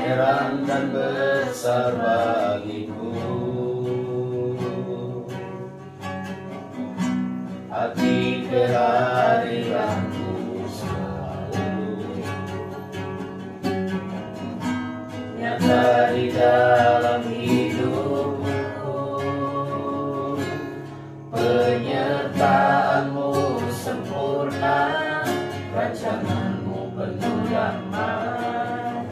heran dan besar bagiku. Hati kehadiranmu selalu nyata di dalam hidupku. Penyertaanmu sempurna, rancanganmu penuh damai,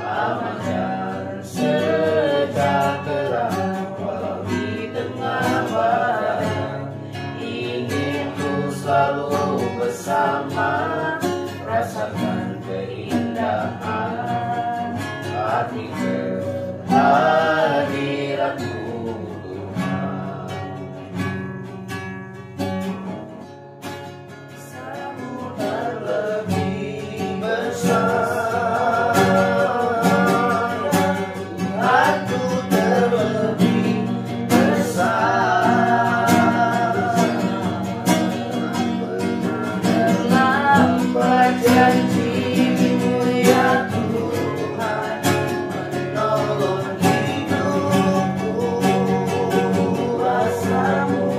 aman dan sejahtera walau di tengah badai. Ingin ku selalu bersama, rasakan keindahan hati kehadiranmu Tuhan. Terlebih besar, Tuhanku terlebih besar. Terlambat janji-Mu ya Tuhan, menolong hidupku. Rasamu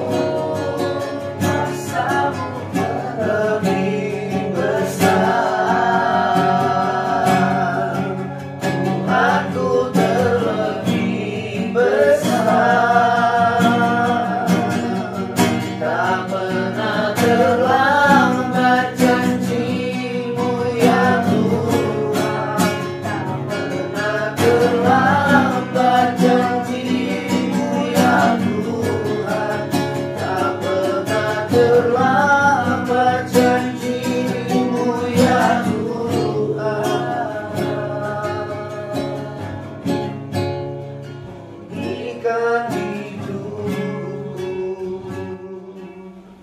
terlebih besar, Tuhanku terlebih besar. Tak pernah terlambat janji-Mu ya Tuhan, tak pernah terlambat janji-Mu ya Tuhan, tak pernah terlambat janji-Mu ya Tuhan. Ikan hidupku.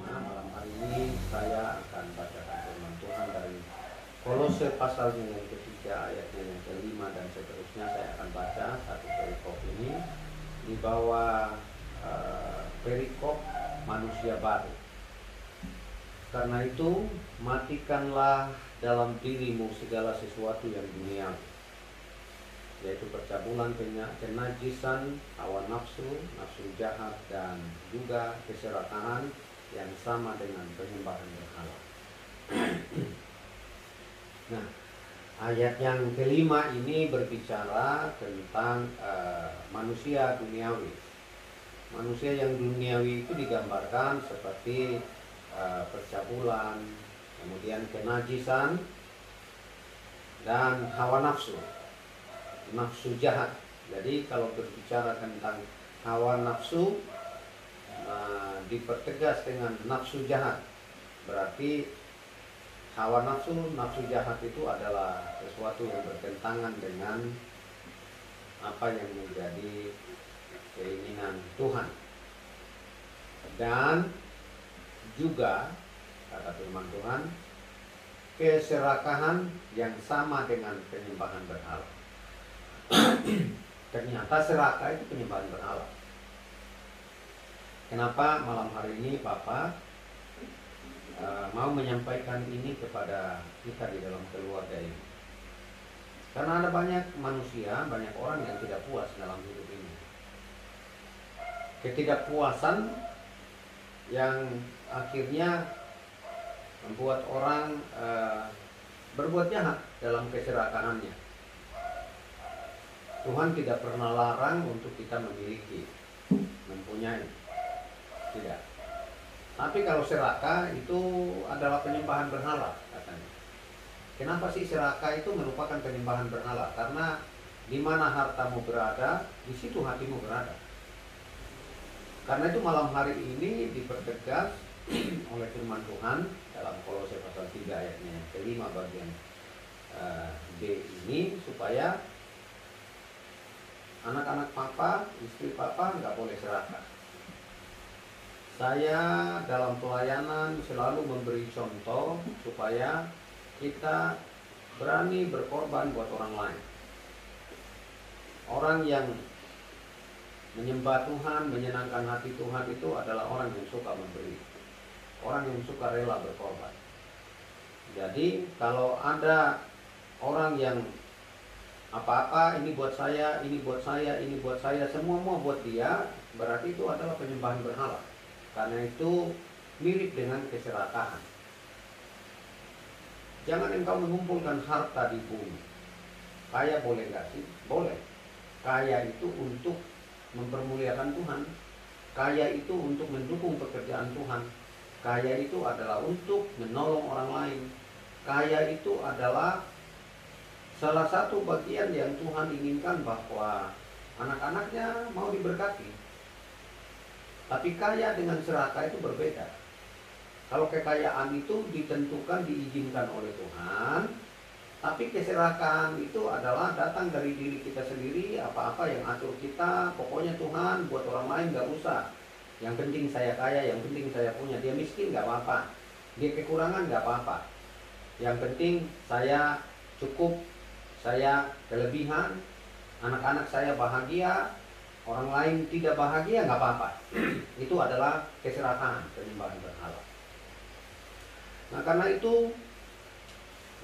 Nah, malam hari ini saya akan bacakan firman Tuhan dari Kolose pasalnya yang ketiga, ayatnya yang kelima dan seterusnya. Saya akan baca satu perikop ini di bawah perikop manusia baru. Karena itu, matikanlah dalam dirimu segala sesuatu yang duniawi, yaitu percabulan, kenajisan, hawa nafsu, nafsu jahat, dan juga keserakahan yang sama dengan penyembahan berhala. Nah, ayat yang kelima ini berbicara tentang manusia duniawi. Manusia yang duniawi itu digambarkan seperti percabulan, kemudian kenajisan, dan hawa nafsu, nafsu jahat. Jadi kalau berbicara tentang hawa nafsu, dipertegas dengan nafsu jahat, berarti hawa nafsu, nafsu jahat itu adalah sesuatu yang bertentangan dengan apa yang menjadi keinginan Tuhan. Dan juga kata firman Tuhan, keserakahan yang sama dengan penyembahan berhala. Ternyata serakah itu penyembahan berhala. Kenapa malam hari ini Bapak mau menyampaikan ini kepada kita di dalam keluarga ini? Karena ada banyak manusia, banyak orang yang tidak puas dalam hidup ini. Ketidakpuasan yang akhirnya membuat orang berbuat jahat dalam keserakahannya. Tuhan tidak pernah larang untuk kita memiliki, mempunyai, tidak. Tapi kalau serakah itu adalah penyembahan berhala katanya. Kenapa sih serakah itu merupakan penyembahan berhala? Karena di mana hartamu berada, di situ hatimu berada. Karena itu malam hari ini dipertegas oleh firman Tuhan dalam Kolose pasal 3 ayatnya yang kelima bagian D ini, supaya anak-anak papa, istri papa nggak boleh serakah. Saya dalam pelayanan selalu memberi contoh supaya kita berani berkorban buat orang lain. Orang yang menyembah Tuhan, menyenangkan hati Tuhan itu adalah orang yang suka memberi, orang yang suka rela berkorban. Jadi kalau ada orang yang Apa-apa ini buat saya, ini buat saya, ini buat saya, semua mau buat dia, berarti itu adalah penyembahan berhala. Karena itu mirip dengan keserakahan. Jangan engkau mengumpulkan harta di bumi. Kaya boleh nggak sih? Boleh. Kaya itu untuk mempermuliakan Tuhan. Kaya itu untuk mendukung pekerjaan Tuhan. Kaya itu adalah untuk menolong orang lain. Kaya itu adalah salah satu bagian yang Tuhan inginkan bahwa anak-anaknya mau diberkati. Tapi kaya dengan serakah itu berbeda. Kalau kekayaan itu ditentukan, diizinkan oleh Tuhan, tapi keserakahan itu adalah datang dari diri kita sendiri, apa-apa yang atur kita, pokoknya Tuhan buat orang lain gak usah. Yang penting saya kaya, yang penting saya punya. Dia miskin gak apa-apa, dia kekurangan gak apa-apa. Yang penting saya cukup, saya kelebihan, anak-anak saya bahagia, orang lain tidak bahagia, nggak apa-apa. Itu adalah keserakahan, penyembahan berhala. Nah, karena itu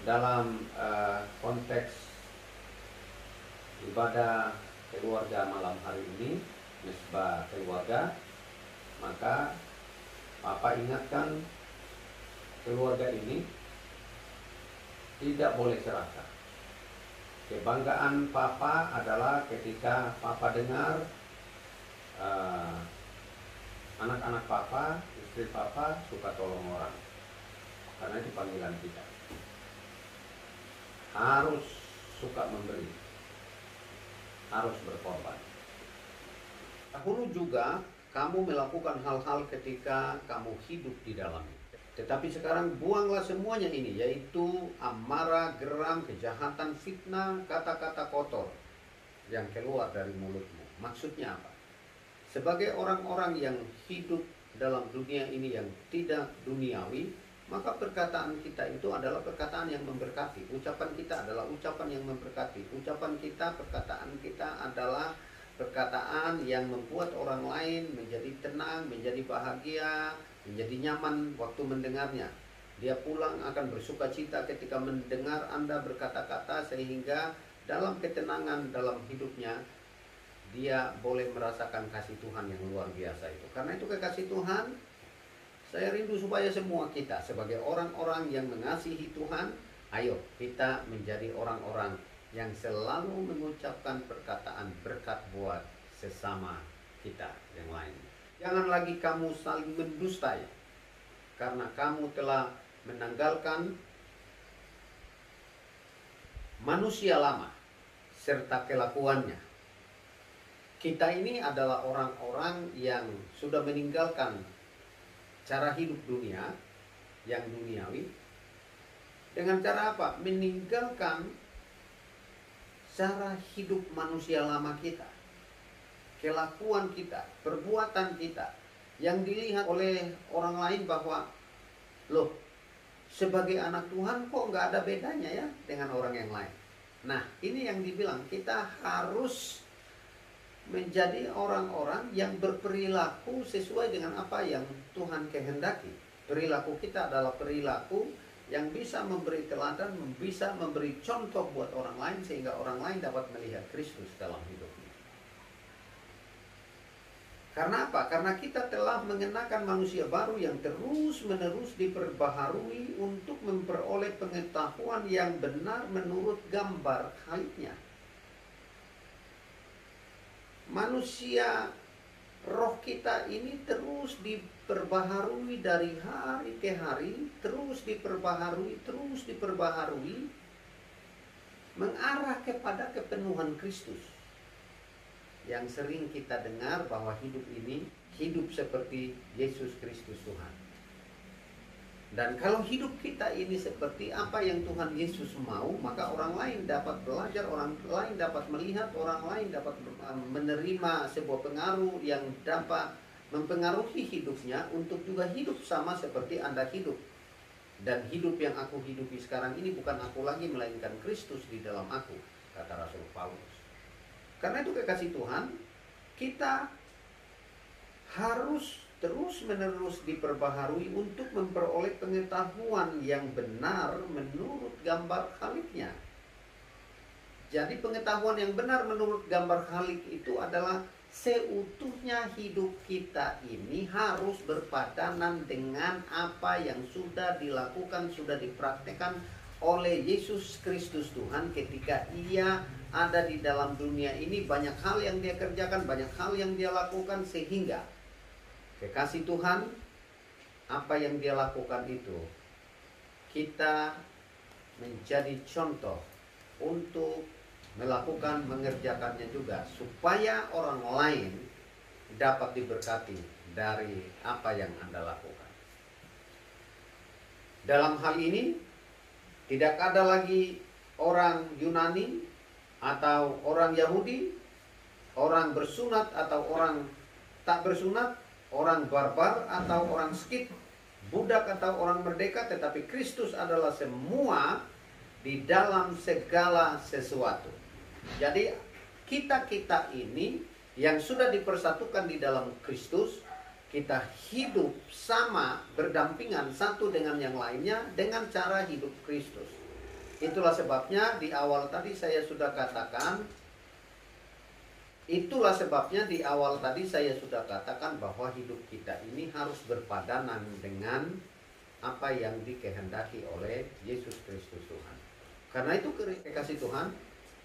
dalam konteks ibadah keluarga malam hari ini, mesbah keluarga, maka Papa ingatkan keluarga ini tidak boleh serakah. Kebanggaan Papa adalah ketika Papa dengar anak-anak Papa, istri Papa suka tolong orang. Karena itu panggilan kita. Harus suka memberi. Harus berkorban. Dahulu juga kamu melakukan hal-hal ketika kamu hidup di dalamnya. Tetapi sekarang buanglah semuanya ini, yaitu amarah, geram, kejahatan, fitnah, kata-kata kotor yang keluar dari mulutmu. Maksudnya apa? Sebagai orang-orang yang hidup dalam dunia ini yang tidak duniawi, maka perkataan kita itu adalah perkataan yang memberkati. Ucapan kita adalah ucapan yang memberkati. Ucapan kita, perkataan kita adalah perkataan yang membuat orang lain menjadi tenang, menjadi bahagia, menjadi nyaman waktu mendengarnya. Dia pulang akan bersuka cita ketika mendengar Anda berkata-kata, sehingga dalam ketenangan dalam hidupnya dia boleh merasakan kasih Tuhan yang luar biasa itu. Karena itu kekasih Tuhan, saya rindu supaya semua kita sebagai orang-orang yang mengasihi Tuhan, ayo kita menjadi orang-orang yang selalu mengucapkan perkataan berkat buat sesama kita yang lain. Jangan lagi kamu saling mendustai, karena kamu telah menanggalkan manusia lama serta kelakuannya. Kita ini adalah orang-orang yang sudah meninggalkan cara hidup dunia yang duniawi. Dengan cara apa? Meninggalkan cara hidup manusia lama kita, kelakuan kita, perbuatan kita, yang dilihat oleh orang lain bahwa, loh, sebagai anak Tuhan kok nggak ada bedanya ya dengan orang yang lain. Nah, ini yang dibilang, kita harus menjadi orang-orang yang berperilaku sesuai dengan apa yang Tuhan kehendaki. Perilaku kita adalah perilaku yang bisa memberi teladan, bisa memberi contoh buat orang lain, sehingga orang lain dapat melihat Kristus dalam hidupnya. Karena apa? Karena kita telah mengenakan manusia baru yang terus-menerus diperbaharui untuk memperoleh pengetahuan yang benar menurut gambar Khalifnya. Manusia roh kita ini terus diperbaharui dari hari ke hari, terus diperbaharui, mengarah kepada kepenuhan Kristus. Yang sering kita dengar bahwa hidup ini hidup seperti Yesus Kristus Tuhan. Dan kalau hidup kita ini seperti apa yang Tuhan Yesus mau, maka orang lain dapat belajar, orang lain dapat melihat, orang lain dapat menerima sebuah pengaruh yang dapat mempengaruhi hidupnya untuk juga hidup sama seperti Anda hidup. Dan hidup yang aku hidupi sekarang ini bukan aku lagi, melainkan Kristus di dalam aku, kata Rasul Paulus. Karena itu kekasih Tuhan, kita harus terus-menerus diperbaharui untuk memperoleh pengetahuan yang benar menurut gambar Khalifnya. Jadi pengetahuan yang benar menurut gambar Khalik itu adalah seutuhnya hidup kita ini harus berpadanan dengan apa yang sudah dilakukan, sudah dipraktekkan oleh Yesus Kristus Tuhan ketika Ia ada di dalam dunia ini. Banyak hal yang Dia kerjakan, banyak hal yang Dia lakukan, sehingga kekasih Tuhan, apa yang Dia lakukan itu kita menjadi contoh untuk melakukan, mengerjakannya juga, supaya orang lain dapat diberkati dari apa yang Anda lakukan. Dalam hal ini tidak ada lagi orang Yunani atau orang Yahudi, orang bersunat atau orang tak bersunat, orang barbar atau orang skit, budak atau orang merdeka, tetapi Kristus adalah semua di dalam segala sesuatu. Jadi kita ini yang sudah dipersatukan di dalam Kristus, kita hidup sama, berdampingan satu dengan yang lainnya dengan cara hidup Kristus. Itulah sebabnya di awal tadi saya sudah katakan bahwa hidup kita ini harus berpadanan dengan apa yang dikehendaki oleh Yesus Kristus Tuhan. Karena itu kekasih Tuhan,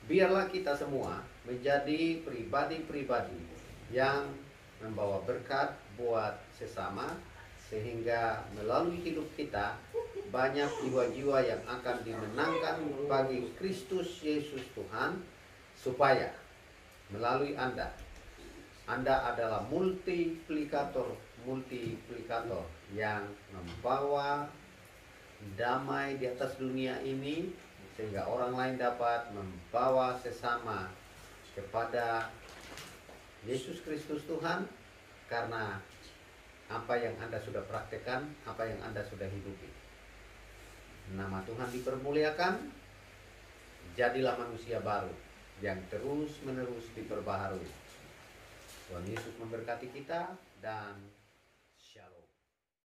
biarlah kita semua menjadi pribadi-pribadi yang membawa berkat buat sesama, sehingga melalui hidup kita banyak jiwa-jiwa yang akan dimenangkan bagi Kristus Yesus Tuhan, supaya melalui Anda adalah multiplikator yang membawa damai di atas dunia ini, sehingga orang lain dapat membawa sesama kepada Yesus Kristus Tuhan, karena apa yang Anda sudah praktekkan, apa yang Anda sudah hidupi. Nama Tuhan dipermuliakan. Jadilah manusia baru yang terus-menerus diperbaharui. Tuhan Yesus memberkati kita, dan